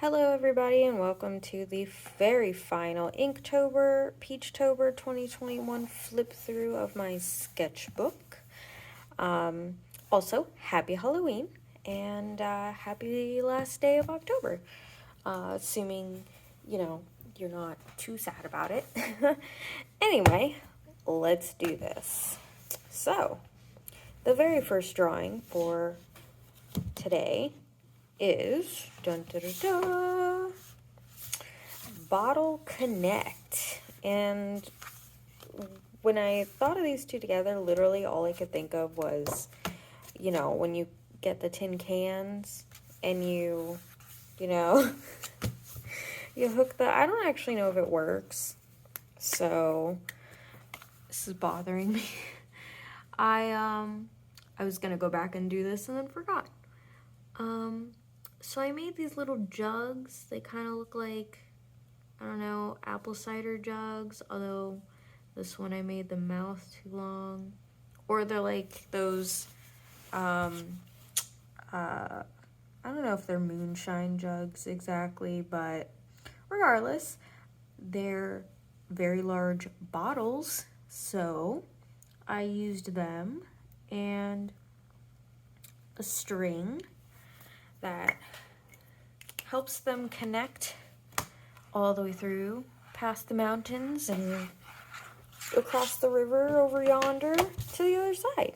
Hello everybody and welcome to the very final Inktober, Peachtober 2021 flip through of my sketchbook. Also, happy Halloween and happy last day of October. Assuming, you're not too sad about it. Anyway, let's do this. So, the very first drawing for today is Bottle Connect. And when I thought of these two together, literally all I could think of was, when you get the tin cans and you you hook I don't actually know if it works, so this is bothering me. I was gonna go back and do this and then forgot. So I made these little jugs. They kind of look like, I don't know, apple cider jugs, although this one I made the mouth too long. Or they're like those, I don't know if they're moonshine jugs exactly, but regardless, they're very large bottles, so I used them and a string that helps them connect all the way through past the mountains and across the river over yonder to the other side.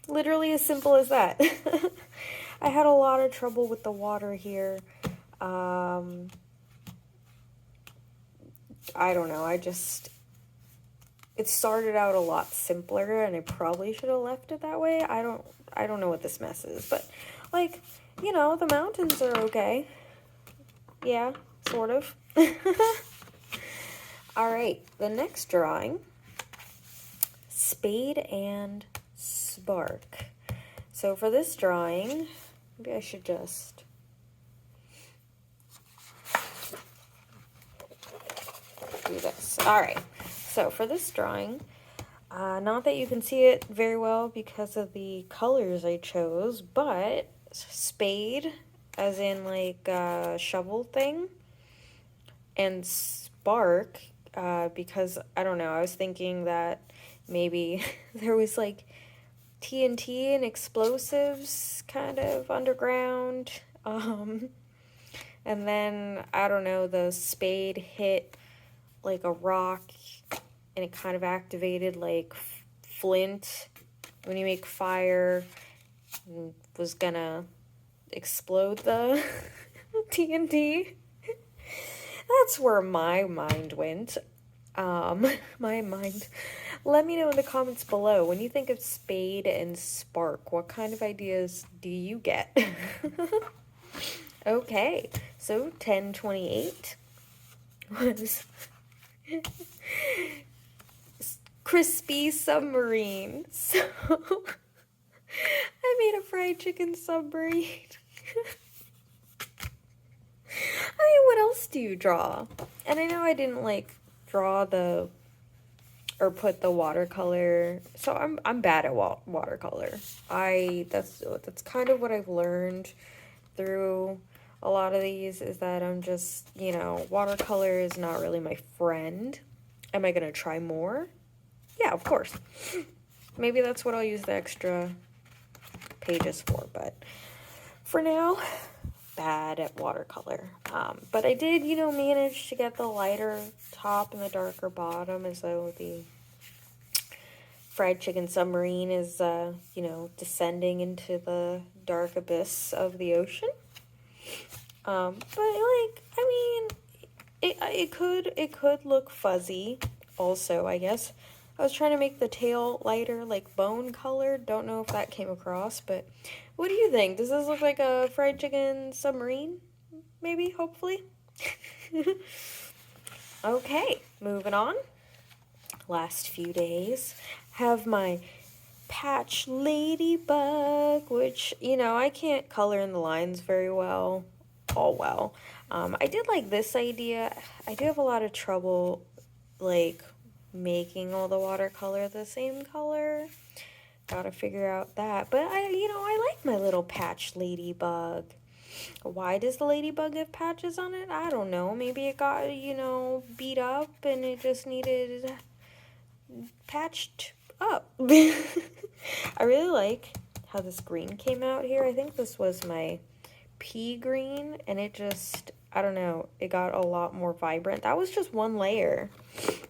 Literally as simple as that. I had a lot of trouble with the water here. I don't know, it started out a lot simpler and I probably should have left it that way. I don't know what this mess is, but the mountains are okay. Yeah, sort of. All right, the next drawing, Spade and Spark. So for this drawing, maybe I should just do this. All right. So for this drawing, not that you can see it very well because of the colors I chose, but spade, as in like a shovel thing, and spark, because, I don't know, I was thinking that maybe there was like TNT and explosives kind of underground, and then, I don't know, the spade hit like a rock and it kind of activated like flint when you make fire and was gonna explode the TNT. That's where my mind went. My mind. Let me know in the comments below, when you think of spade and spark, what kind of ideas do you get? Okay, so 1028 was crispy submarine. So I made a fried chicken submarine. I mean, what else do you draw? And I know I didn't draw or put the watercolor. So I'm bad at watercolor. That's kind of what I've learned through a lot of these, is that I'm just, watercolor is not really my friend. Am I gonna try more? Yeah, of course. Maybe that's what I'll use the extra pages for, but for now, bad at watercolor. But I did, manage to get the lighter top and the darker bottom, as though the fried chicken submarine is, descending into the dark abyss of the ocean. But it could look fuzzy also, I guess. I was trying to make the tail lighter, like bone colored. Don't know if that came across, but what do you think? Does this look like a fried chicken submarine? Maybe, hopefully. Okay, moving on. Last few days have my patch ladybug, which, I can't color in the lines very well. I did like this idea. I do have a lot of trouble making all the watercolor the same color. Gotta figure out that. But I my little patch ladybug. Why does the ladybug have patches on it? I don't know. Maybe it got, you know, beat up and it just needed patched up. I really like how this green came out here. I think this was my pea green, and it just, I don't know, it got a lot more vibrant. That was just one layer.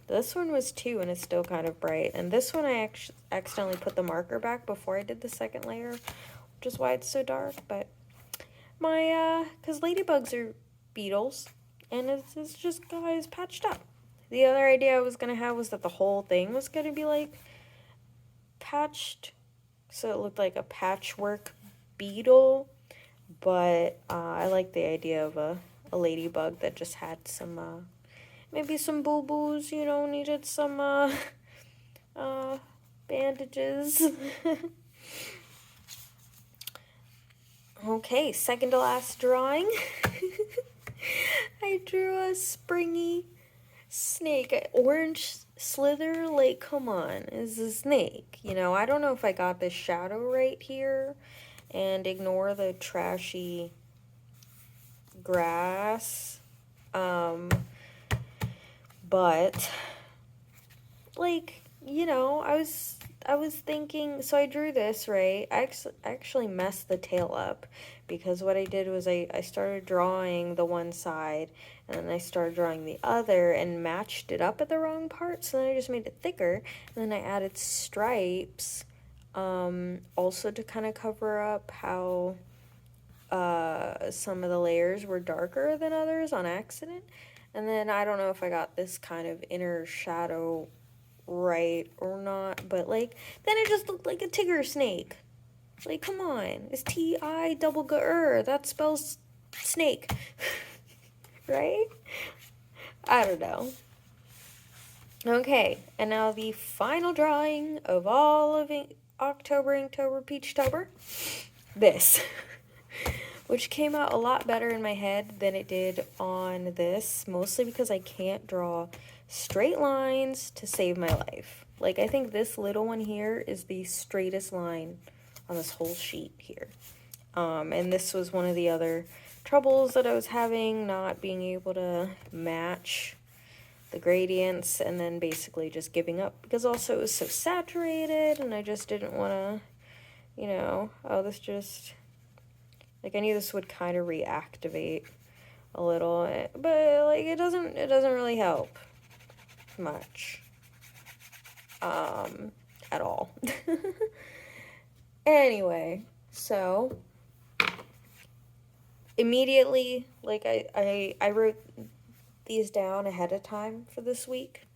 This one was two, and it's still kind of bright. And this one I accidentally put the marker back before I did the second layer, which is why it's so dark. But my, because ladybugs are beetles, and it's just, guys, patched up. The other idea I was going to have was that the whole thing was going to be, like, patched, so it looked like a patchwork beetle. But I like the idea of a ladybug that just had some, maybe some boo-boos, you know, needed some, bandages. Okay, second to last drawing. I drew a springy snake. Orange slither, like, come on, is a snake. You know, I don't know if I got this shadow right here. And ignore the trashy grass. But, like, you know, I was thinking, so I drew this, right? I actually messed the tail up, because what I did was I started drawing the one side, and then I started drawing the other, and matched it up at the wrong part, so then I just made it thicker, and then I added stripes, also to kind of cover up how some of the layers were darker than others on accident. And then I don't know if I got this kind of inner shadow right or not, but like then it just looked like a tiger snake. Like, come on, it's T-I-double-G-R, that spells snake. Right? I don't know. Okay, and now the final drawing of all of October, Inktober, Peachtober. This. Which came out a lot better in my head than it did on this, mostly because I can't draw straight lines to save my life. Like, I think this little one here is the straightest line on this whole sheet here. And this was one of the other troubles that I was having, not being able to match the gradients, and then basically just giving up, because also it was so saturated, and I just didn't want to, you know, oh, this just... Like, I knew this would kind of reactivate a little, but, like, it doesn't really help much, at all. Anyway, so, immediately, like, I wrote these down ahead of time for this week,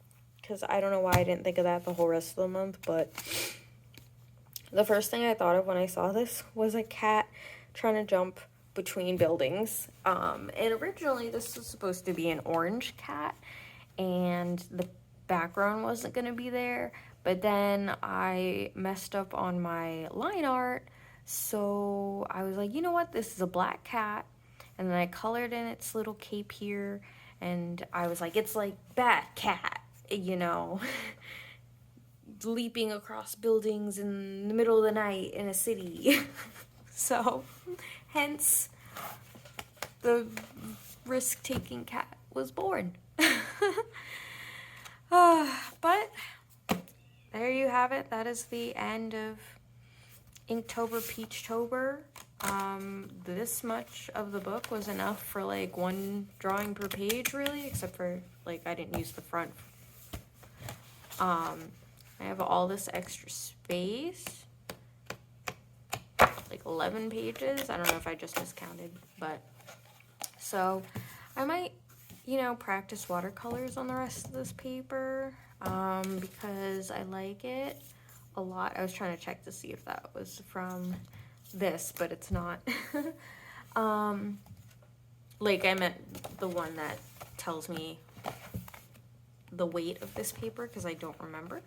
because I don't know why I didn't think of that the whole rest of the month, but the first thing I thought of when I saw this was a cat trying to jump between buildings. And originally this was supposed to be an orange cat, and the background wasn't going to be there, but then I messed up on my line art, so I was like, you know what, this is a black cat, and then I colored in its little cape here, and I was like, it's like Bat Cat, you know, leaping across buildings in the middle of the night in a city. So, hence, the risk-taking cat was born. But, there you have it. That is the end of Inktober, Peachtober. This much of the book was enough for, like, one drawing per page, really, except for, like, I didn't use the front. I have all this extra space. Like 11 pages. I don't know if I just miscounted, but so I might, you know, practice watercolors on the rest of this paper, because I like it a lot. I was trying to check to see if that was from this, but it's not. Like, I meant the one that tells me the weight of this paper, because I don't remember,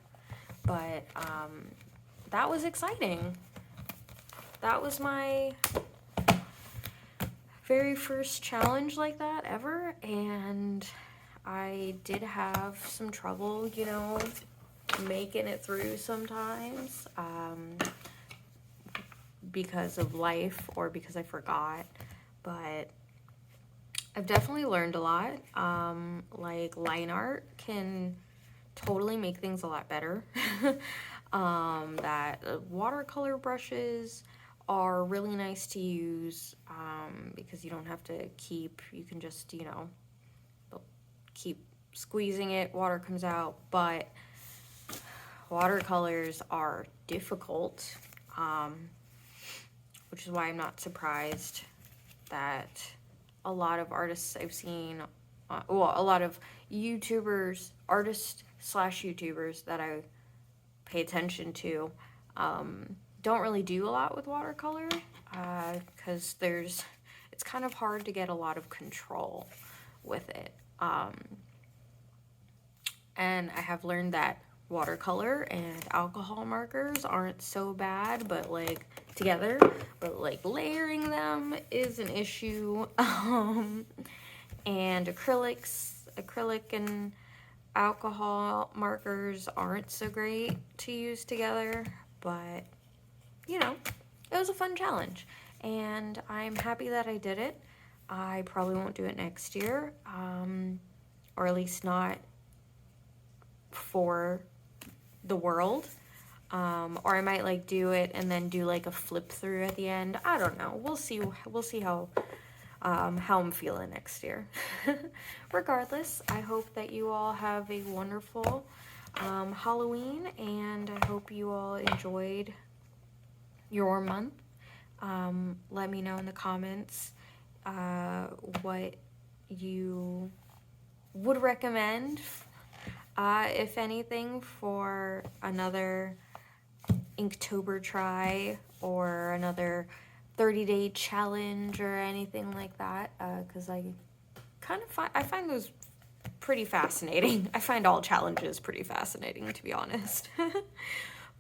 but that was exciting. That was my very first challenge like that ever, and I did have some trouble, you know, making it through sometimes, because of life or because I forgot, but I've definitely learned a lot. Like line art can totally make things a lot better. That watercolor brushes are really nice to use because you don't have to you can just, you know, keep squeezing it, water comes out, but watercolors are difficult, which is why I'm not surprised that a lot of artists I've seen, well, a lot of YouTubers, artists slash YouTubers that I pay attention to, don't really do a lot with watercolor, because it's kind of hard to get a lot of control with it. And I have learned that watercolor and alcohol markers aren't so bad, but like together, but like layering them is an issue. And acrylic and alcohol markers aren't so great to use together, but you know, it was a fun challenge and I'm happy that I did it. I probably won't do it next year, or at least not for the world, or I might like do it and then do like a flip through at the end. I don't know. We'll see how I'm feeling next year. Regardless, I hope that you all have a wonderful Halloween, and I hope you all enjoyed your month. Let me know in the comments what you would recommend, if anything, for another Inktober try or another 30-day challenge or anything like that, because I find those pretty fascinating. I find all challenges pretty fascinating, to be honest.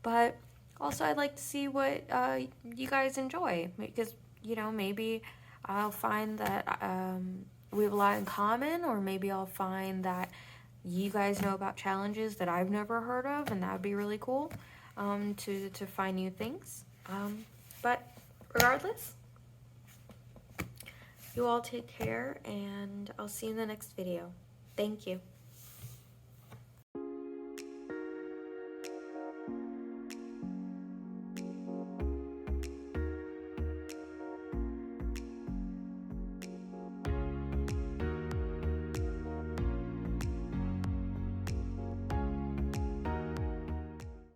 But also I'd like to see what you guys enjoy, because, you know, maybe I'll find that we have a lot in common, or maybe I'll find that you guys know about challenges that I've never heard of, and that would be really cool, to find new things. But regardless, you all take care, and I'll see you in the next video. Thank you.